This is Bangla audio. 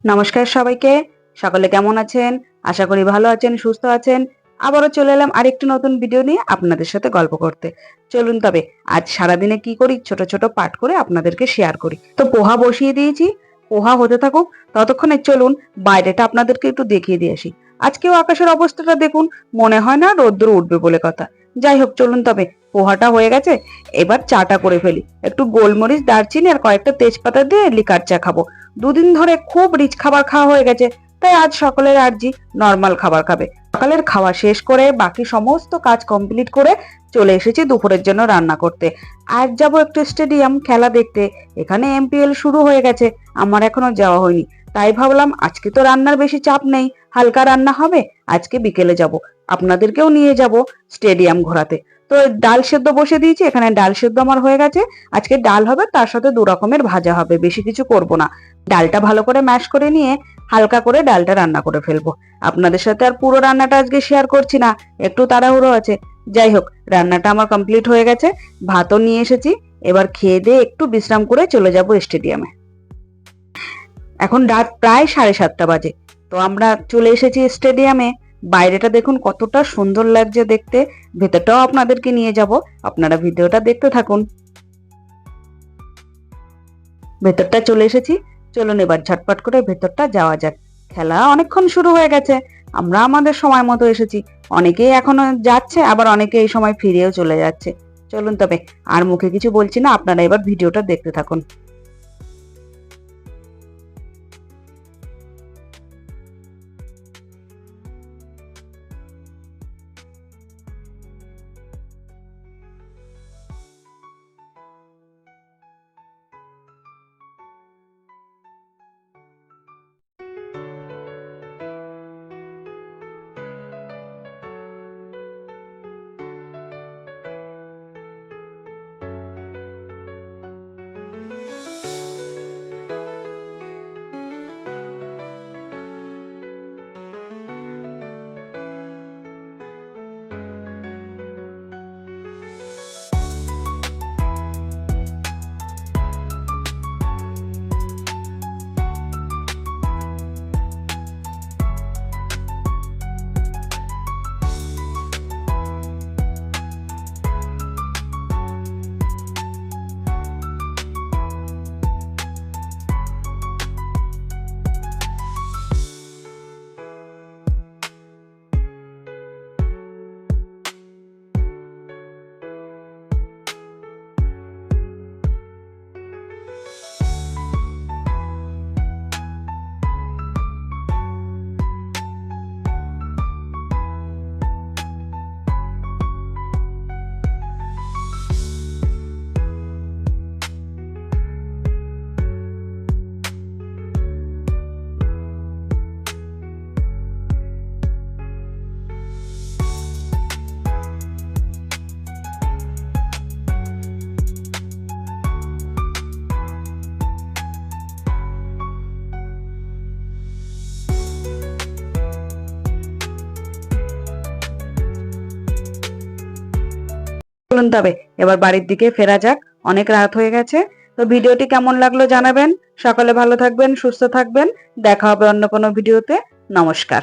নমস্কার সবাইকে। সকলে কেমন আছেন? আশা করি ভালো আছেন, সুস্থ আছেন। আবারও চলে এলাম আরেকটি নতুন ভিডিও নিয়ে আপনাদের সাথে গল্প করতে। চলুন তবে আজ সারাদিনে কি করি ছোট ছোট পাঠ করে আপনাদেরকে শেয়ার করি। তো পোহা বসিয়ে দিয়েছি, পোহা হতে থাকুক। ততক্ষণে চলুন বাইরেটা আপনাদেরকে একটু দেখিয়ে দিয়ে আসি। আজকেও আকাশের অবস্থাটা দেখুন, মনে হয় না রোদ্দুর উঠবে বলে কথা। যাই হোক, চলুন তবে পোহাটা হয়ে গেছে, এবার চাটা করে ফেলি। একটু গোলমরিচ, দারচিনি আর কয়েকটা তেজপাতা দিয়ে লিকার চা খাবো। দুদিন ধরে খুব রিচ খাবার খাওয়া হয়ে গেছে, তাই আজ সকলের আর্জি নর্মাল খাবার খাবে। সকালের খাওয়া শেষ করে বাকি সমস্ত কাজ কমপ্লিট করে চলে এসেছি দুপুরের জন্য রান্না করতে। আজ যাব একটু স্টেডিয়াম খেলা দেখতে। এখানে এমপিএল শুরু হয়ে গেছে, আমার এখনো যাওয়া হয়নি। তাই ভাবলাম আজকে তো রান্নার বেশি চাপ নেই, হালকা রান্না হবে। আজকে বিকেলে যাব, আপনাদেরকেও নিয়ে যাব স্টেডিয়াম ঘোরাতে। তো ডাল সেদ্ধ বসে দিয়েছি, এখানে ডাল সেদ্ধ আমার হয়ে গেছে। আজকে ডাল হবে, তার সাথে দু রকমের ভাজা হবে, বেশি কিছু করব না। ডালটা ভালো করে ম্যাশ করে নিয়ে হালকা করে ডালটা রান্না করে ফেলবো। আপনাদের সাথে আর পুরো রান্নাটা আজকে শেয়ার করছি না, একটু তাড়াহুড়ো আছে। যাই হোক, রান্নাটা আমার কমপ্লিট হয়ে গেছে, ভাতও নিয়ে এসেছি। এবার খেয়ে দিয়ে একটু বিশ্রাম করে চলে যাব স্টেডিয়ামে। এখন রাত প্রায় 7:30 বাজে। তো আমরা চলে এসেছি স্টেডিয়ামে। বাইরেটা দেখুন কতটা সুন্দর লাগছে দেখতে। ভেতরটাও আপনাদেরকে নিয়ে যাব, আপনারা ভিডিওটা দেখতে থাকুন। ভেতরটা চলে এসেছি, চলুন এবার ঝটপট করে ভেতরটা যাওয়া যাক। খেলা অনেকক্ষণ শুরু হয়ে গেছে, আমরা আমাদের সময় মতো এসেছি। অনেকেই এখনো যাচ্ছে, আবার অনেকে এই সময় ফিরেও চলে যাচ্ছে। চলুন তবে আর মুখে কিছু বলছি না, আপনারা এবার ভিডিওটা দেখতে থাকুন। চলুন তবে এবার বাড়ির দিকে ফেরা যাক, অনেক রাত হয়ে গেছে। তো ভিডিওটি কেমন লাগলো জানাবেন। সকলে ভালো থাকবেন, সুস্থ থাকবেন। দেখা হবে অন্য কোনো ভিডিওতে। নমস্কার।